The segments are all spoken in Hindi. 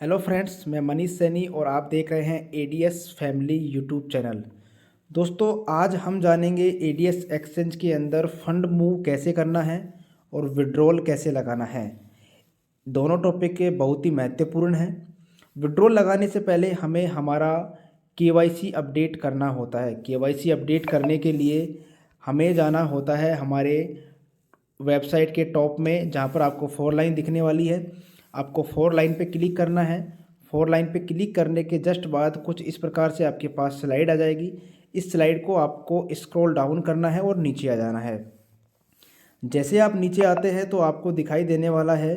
हेलो फ्रेंड्स, मैं मनीष सैनी और आप देख रहे हैं एडीएस फैमिली यूट्यूब चैनल। दोस्तों, आज हम जानेंगे एडीएस एक्सचेंज के अंदर फंड मूव कैसे करना है और विड्रॉल कैसे लगाना है। दोनों टॉपिक के बहुत ही महत्वपूर्ण हैं। विड्रॉल लगाने से पहले हमें हमारा केवाईसी अपडेट करना होता है। केवाईसी अपडेट करने के लिए हमें जाना होता है हमारे वेबसाइट के टॉप में, जहाँ पर आपको 4 लाइन दिखने वाली है। आपको 4 लाइन पे क्लिक करना है। 4 लाइन पे क्लिक करने के जस्ट बाद कुछ इस प्रकार से आपके पास स्लाइड आ जाएगी। इस स्लाइड को आपको स्क्रॉल डाउन करना है और नीचे आ जाना है। जैसे आप नीचे आते हैं तो आपको दिखाई देने वाला है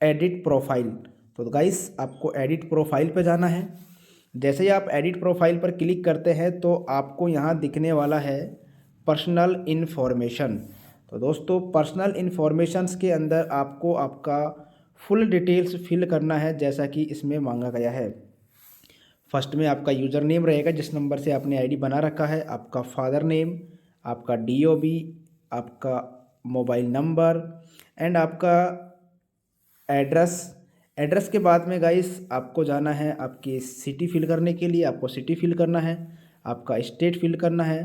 एडिट प्रोफाइल। तो गाइस, आपको एडिट प्रोफाइल पे जाना है। जैसे ही आप एडिट प्रोफाइल पर क्लिक करते हैं तो आपको यहाँ दिखने वाला है पर्सनल इन्फॉर्मेशन। तो दोस्तों, पर्सनल इन्फॉर्मेशंस के अंदर आपको आपका फुल डिटेल्स फिल करना है, जैसा कि इसमें मांगा गया है। फर्स्ट में आपका यूज़र नेम रहेगा, जिस नंबर से आपने आईडी बना रखा है, आपका फादर नेम, आपका डीओबी, आपका मोबाइल नंबर एंड आपका एड्रेस। एड्रेस के बाद में गाइस आपको जाना है आपकी सिटी फिल करने के लिए। आपको सिटी फिल करना है, आपका स्टेट फिल करना है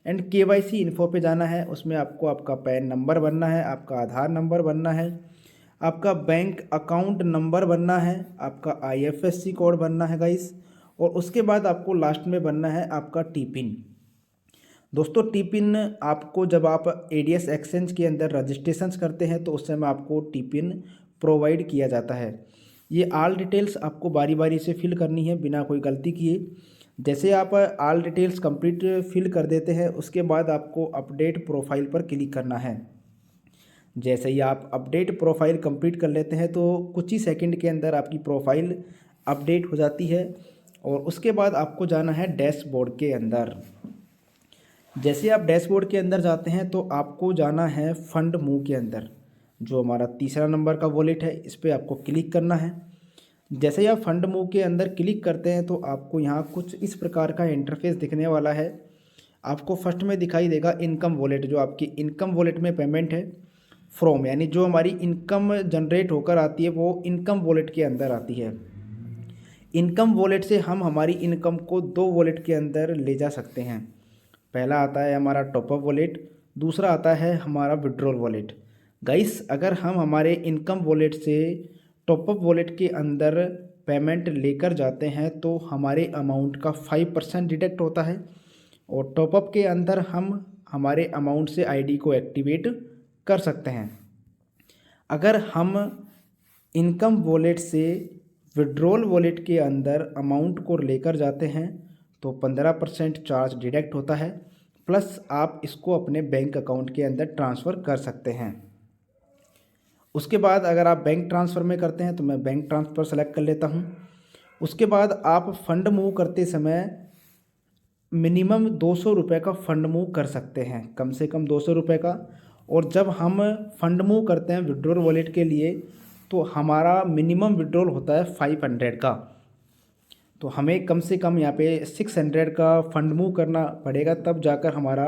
एंड केवाईसी इन्फो पे जाना है। उसमें आपको आपका पैन नंबर भरना है, आपका आधार नंबर भरना है, आपका बैंक अकाउंट नंबर भरना है, आपका आईएफएससी कोड भरना है गाइस, और उसके बाद आपको लास्ट में भरना है आपका टी पिन। दोस्तों, टी पिन आपको जब आप एडीएस एक्सचेंज के अंदर रजिस्ट्रेशन करते हैं तो उस समय आपको टी पिन प्रोवाइड किया जाता है। ये ऑल डिटेल्स आपको बारी बारी से फिल करनी है बिना कोई गलती किए। जैसे आप ऑल डिटेल्स कंप्लीट फिल कर देते हैं, उसके बाद आपको अपडेट प्रोफाइल पर क्लिक करना है। जैसे ही आप अपडेट प्रोफाइल कंप्लीट कर लेते हैं तो कुछ ही सेकंड के अंदर आपकी प्रोफाइल अपडेट हो जाती है और उसके बाद आपको जाना है डैशबोर्ड के अंदर। जैसे आप डैशबोर्ड के अंदर जाते हैं तो आपको जाना है फंड मूव के अंदर, जो हमारा तीसरा नंबर का वॉलेट है, इस पर आपको क्लिक करना है। जैसे ही आप फंड मूव के अंदर क्लिक करते हैं तो आपको यहाँ कुछ इस प्रकार का इंटरफेस दिखने वाला है। आपको फर्स्ट में दिखाई देगा इनकम वॉलेट, जो आपकी इनकम वॉलेट में पेमेंट है फ्रॉम, यानी जो हमारी इनकम जनरेट होकर आती है वो इनकम वॉलेट के अंदर आती है। इनकम वॉलेट से हम हमारी इनकम को 2 वॉलेट के अंदर ले जा सकते हैं। पहला आता है हमारा टॉपअप वॉलेट, दूसरा आता है हमारा विड्रॉल वॉलेट। गाइस, अगर हम हमारे इनकम वॉलेट से टॉपअप वॉलेट के अंदर पेमेंट लेकर जाते हैं तो हमारे अमाउंट का 5% डिडक्ट होता है और टॉपअप के अंदर हम हमारे अमाउंट से आईडी को एक्टिवेट कर सकते हैं। अगर हम इनकम वॉलेट से विड्रॉल वॉलेट के अंदर अमाउंट को लेकर जाते हैं तो 15% चार्ज डिडक्ट होता है, प्लस आप इसको अपने बैंक अकाउंट के अंदर ट्रांसफ़र कर सकते हैं। उसके बाद अगर आप बैंक ट्रांसफ़र में करते हैं तो मैं बैंक ट्रांसफ़र सेलेक्ट कर लेता हूं। उसके बाद आप फंड मूव करते समय मिनिमम 200 रुपये का फ़ंड मूव कर सकते हैं, कम से कम 200 रुपये का। और जब हम फ़ंड मूव करते हैं विड्रॉल वॉलेट के लिए तो हमारा मिनिमम विड्रॉल होता है 500 का। तो हमें कम से कम यहाँ पे 600 का फ़ंड मूव करना पड़ेगा, तब जाकर हमारा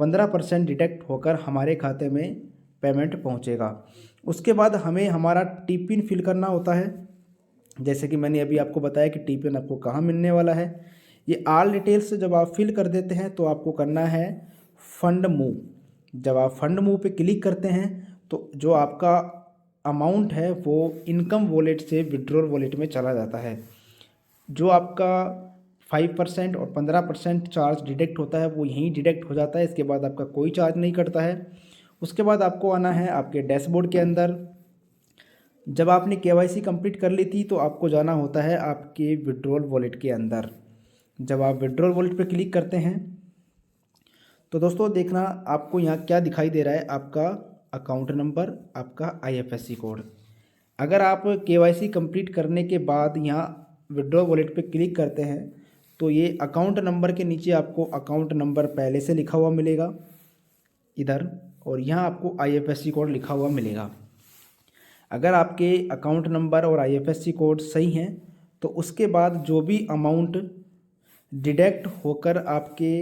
15% डिडक्ट होकर हमारे खाते में पेमेंट पहुँचेगा। उसके बाद हमें हमारा टी पिन फिल करना होता है। जैसे कि मैंने अभी आपको बताया कि टी पिन आपको कहाँ मिलने वाला है। ये ऑल डिटेल्स जब आप फिल कर देते हैं तो आपको करना है फंड मूव। जब आप फंड मूव पे क्लिक करते हैं तो जो आपका अमाउंट है वो इनकम वॉलेट से विड्रॉल वॉलेट में चला जाता है। जो आपका 5% और 15% चार्ज डिडक्ट होता है वो यहीं डिडक्ट हो जाता है। इसके बाद आपका कोई चार्ज नहीं कटता है। उसके बाद आपको आना है आपके डैशबोर्ड के अंदर। जब आपने केवाईसी कंप्लीट कर ली थी तो आपको जाना होता है आपके विड्रॉल वॉलेट के अंदर। जब आप विड्रॉल वॉलेट पर क्लिक करते हैं तो दोस्तों देखना आपको यहाँ क्या दिखाई दे रहा है, आपका अकाउंट नंबर, आपका आईएफएससी कोड। अगर आप केवाईसी कंप्लीट करने के बाद यहाँ विड्रॉ वॉलेट पे क्लिक करते हैं तो ये अकाउंट नंबर के नीचे आपको अकाउंट नंबर पहले से लिखा हुआ मिलेगा इधर, और यहाँ आपको आईएफएससी कोड लिखा हुआ मिलेगा। अगर आपके अकाउंट नंबर और आईएफएससी कोड सही हैं तो उसके बाद जो भी अमाउंट डिडक्ट होकर आपके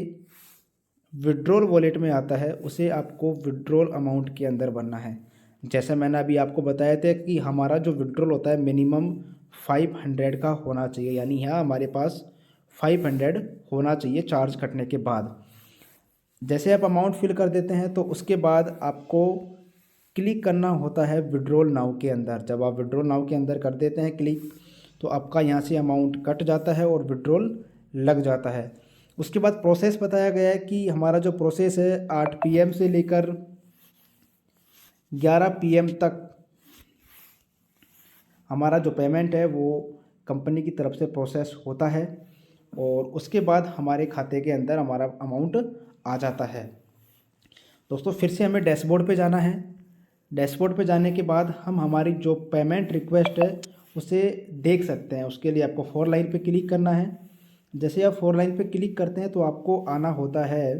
विड्रॉल वॉलेट में आता है उसे आपको विड्रॉल अमाउंट के अंदर भरना है। जैसे मैंने अभी आपको बताया था कि हमारा जो विड्रॉल होता है मिनिमम 500 का होना चाहिए, यानी यहाँ हमारे पास 500 होना चाहिए चार्ज कटने के बाद। जैसे आप अमाउंट फिल कर देते हैं तो उसके बाद आपको क्लिक करना होता है विड्रॉल नाउ के अंदर। जब आप विड्रॉल नाउ के अंदर कर देते हैं क्लिक, तो आपका यहाँ से अमाउंट कट जाता है और विड्रॉल लग जाता है। उसके बाद प्रोसेस बताया गया है कि हमारा जो प्रोसेस है 8 PM से लेकर 11 PM तक हमारा जो पेमेंट है वो कंपनी की तरफ से प्रोसेस होता है और उसके बाद हमारे खाते के अंदर हमारा अमाउंट आ जाता है। दोस्तों फिर से हमें डैशबोर्ड पे जाना है। डैशबोर्ड पे जाने के बाद हम हमारी जो पेमेंट रिक्वेस्ट है उसे देख सकते हैं। उसके लिए आपको 4 लाइन पे क्लिक करना है। जैसे आप 4 लाइन पे क्लिक करते हैं तो आपको आना होता है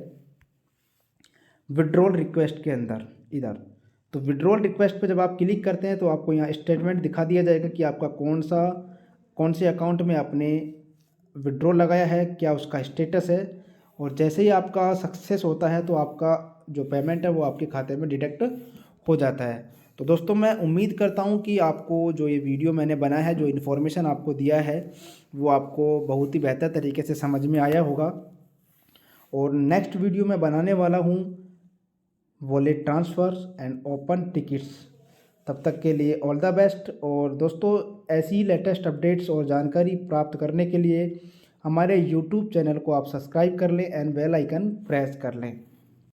विड्रॉल रिक्वेस्ट के अंदर इधर। तो विड्रॉल रिक्वेस्ट पे जब आप क्लिक करते हैं तो आपको यहाँ स्टेटमेंट दिखा दिया जाएगा कि आपका कौन से अकाउंट में आपने विड्रॉल लगाया है, क्या उसका स्टेटस है। और जैसे ही आपका सक्सेस होता है तो आपका जो पेमेंट है वो आपके खाते में डिडक्ट हो जाता है। तो दोस्तों मैं उम्मीद करता हूँ कि आपको जो ये वीडियो मैंने बनाया है, जो इन्फॉर्मेशन आपको दिया है, वो आपको बहुत ही बेहतर तरीके से समझ में आया होगा। और नेक्स्ट वीडियो मैं बनाने वाला हूँ wallet transfers and open tickets. तब तक के लिए ऑल द बेस्ट। और दोस्तों ऐसी ही लेटेस्ट अपडेट्स और जानकारी प्राप्त करने के लिए हमारे यूट्यूब चैनल को आप सब्सक्राइब कर लें एंड बेल आइकन प्रेस कर लें।